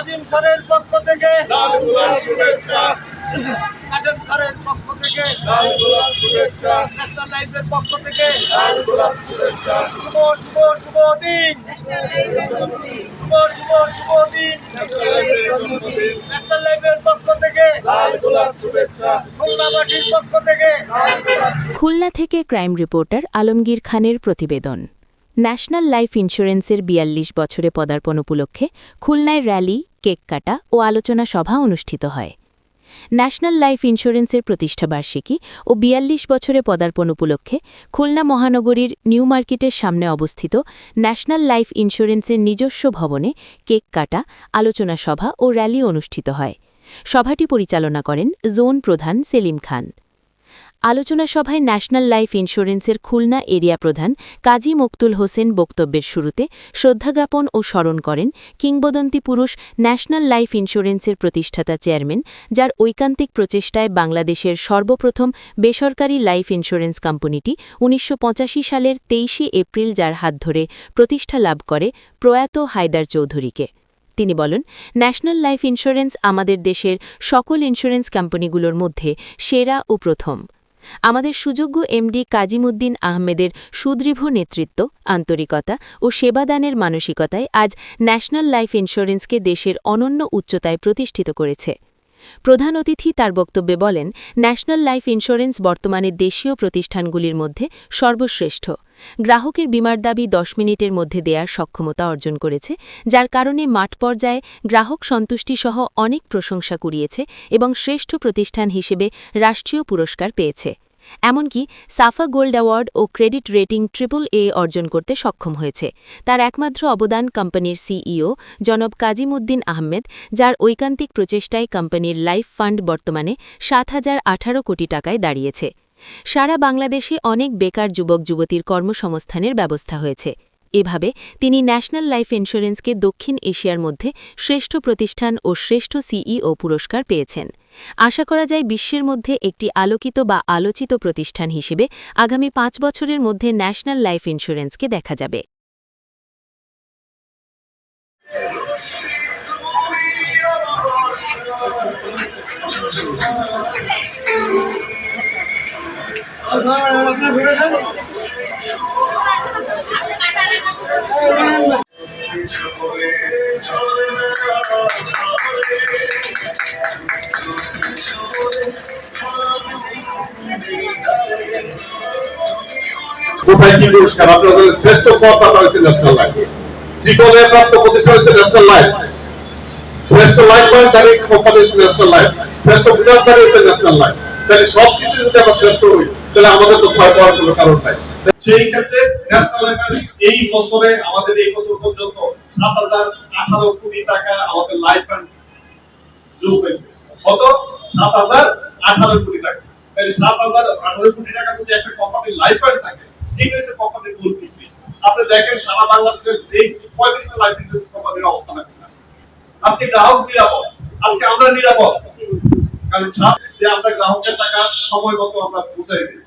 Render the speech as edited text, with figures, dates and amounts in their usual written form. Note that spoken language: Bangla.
আজিম স্যারের পক্ষ থেকে লাল গোলাপ শুভেচ্ছা, কাশেম স্যারের পক্ষ থেকে লাল গোলাপ শুভেচ্ছা, ন্যাশনাল লাইফের পক্ষ থেকে লাল গোলাপ শুভেচ্ছা, শুভ শুভ শুভ দিন, শুভ শুভ শুভ দিন। ন্যাশনাল লাইফের পক্ষ থেকে লাল গোলাপ শুভেচ্ছা, খুলনাবাসীর পক্ষ থেকে লাল গোলাপ খুলনা থেকে ক্রাইম রিপোর্টার আলমগীর খানের প্রতিবেদন। ন্যাশনাল লাইফ ইন্স্যুরেন্সের ৪২ বছরে পদার্পণ উপলক্ষে খুলনায় র্যালি, কেক কাটা ও আলোচনা সভা অনুষ্ঠিত হয়। ন্যাশনাল লাইফ ইন্স্যুরেন্সের প্রতিষ্ঠাবার্ষিকী ও ৪২ বছরে পদার্পণ উপলক্ষে খুলনা মহানগরীর নিউ মার্কেটের সামনে অবস্থিত ন্যাশনাল লাইফ ইন্স্যুরেন্সের নিজস্ব ভবনে কেক কাটা, আলোচনা সভা ও র্যালি অনুষ্ঠিত হয়। সভাটি পরিচালনা করেন জোন প্রধান সেলিম খান। আলোচনা সভায় ন্যাশনাল লাইফ ইন্স্যুরেন্সের খুলনা এরিয়া প্রধান কাজী মকতুল হোসেন বক্তব্যের শুরুতে শ্রদ্ধাজ্ঞাপন ও স্মরণ করেন কিংবদন্তি পুরুষ ন্যাশনাল লাইফ ইন্স্যুরেন্সের প্রতিষ্ঠাতা চেয়ারম্যান, যার ঐকান্তিক প্রচেষ্টায় বাংলাদেশের সর্বপ্রথম বেসরকারি লাইফ ইন্স্যুরেন্স কোম্পানিটি ১৯৮৫ সালের ২৩ এপ্রিল যার হাত ধরে প্রতিষ্ঠা লাভ করে প্রয়াত হায়দার চৌধুরীকে। তিনি বলেন, ন্যাশনাল লাইফ ইন্স্যুরেন্স আমাদের দেশের সকল ইন্স্যুরেন্স কোম্পানিগুলোর মধ্যে সেরা ও প্রথম। আমাদের সুযোগ্য এমডি কাজিমুদ্দিন আহমেদের সুদৃঢ় নেতৃত্ব, আন্তরিকতা ও সেবাদানের মানসিকতায় আজ ন্যাশনাল লাইফ ইন্স্যুরেন্সকে দেশের অনন্য উচ্চতায় প্রতিষ্ঠিত করেছে। প্রধান অতিথি তার বক্তব্যে বলেন, ন্যাশনাল লাইফ ইন্স্যুরেন্স বর্তমানে দেশীয় প্রতিষ্ঠানগুলির মধ্যে সর্বশ্রেষ্ঠ। গ্রাহকের বীমার দাবি ১০ মিনিটের মধ্যে দেওয়ার সক্ষমতা অর্জন করেছে, যার কারণে মাঠ পর্যায়ে গ্রাহক সন্তুষ্টিসহ অনেক প্রশংসা কুড়িয়েছে এবং শ্রেষ্ঠ প্রতিষ্ঠান হিসেবে রাষ্ট্রীয় পুরস্কার পেয়েছে। এমনকি সাফা গোল্ড অ্যাওয়ার্ড ও ক্রেডিট রেটিং AAA অর্জন করতে সক্ষম হয়েছে। তার একমাত্র অবদান কোম্পানির সিইও জনাব কাজিমুদ্দিন আহমেদ, যার ঐকান্তিক প্রচেষ্টায় কোম্পানির লাইফ ফান্ড বর্তমানে ৭,০১৮ কোটি টাকায় দাঁড়িয়েছে। সারা বাংলাদেশে অনেক বেকার যুবক যুবতীর কর্মসংস্থানের ব্যবস্থা হয়েছে। এভাবে তিনি ন্যাশনাল লাইফ ইন্স্যুরেন্সকে দক্ষিণ এশিয়ার মধ্যে শ্রেষ্ঠ প্রতিষ্ঠান ও শ্রেষ্ঠ সিইও পুরস্কার পেয়েছেন। আশা করা যায় বিশ্বের মধ্যে একটি আলোকিত বা আলোচিত প্রতিষ্ঠান হিসেবে আগামী ৫ বছরের মধ্যে ন্যাশনাল লাইফ ইন্স্যুরেন্সকে দেখা যাবে। কোথায় কি পুরস্কার? আপনাদের শ্রেষ্ঠ পদটা হয়েছে ন্যাশনাল লাইফ, জীবনে প্রাপ্ত প্রতিষ্ঠান হয়েছে ন্যাশনাল লাইফ, শ্রেষ্ঠ লাইফ দাঁড়ি কোম্পানি হচ্ছে ন্যাশনাল লাইফ, শ্রেষ্ঠ বিকাশ দাঁড়ি হচ্ছে ন্যাশনাল লাইফ। তাহলে সবকিছু যদি আমরা শ্রেষ্ঠ হই, তাহলে আমাদের তো ভয় পাওয়ার কোনো কারণ নাই। সেই ক্ষেত্রে ন্যাশনাল লাইফ এই বছরে আমাদের এই বছর পর্যন্ত ৭,০১৮ কোটি টাকা আমাদের লাইফ ফান্ড যোগ হয়েছে। কত? ৭,০১৮ কোটি টাকা। তাহলে ৭,০১৮ কোটি টাকা যদি একটা কোম্পানির লাইফ ফান্ড থাকে, এই হচ্ছে কোম্পানির মূল ভিত্তি। আপনি দেখেন সারা বাংলাদেশের এই ৩৫টা লাইফ ইন্স্যুরেন্স কোম্পানির অবস্থান আছে। আজকে গ্রাহক নিরাপদ, আজকে আমরা নিরাপদ, কারণ যে আমরা গ্রাহকের টাকা সময় মতো আমরা পৌঁছাই দিই।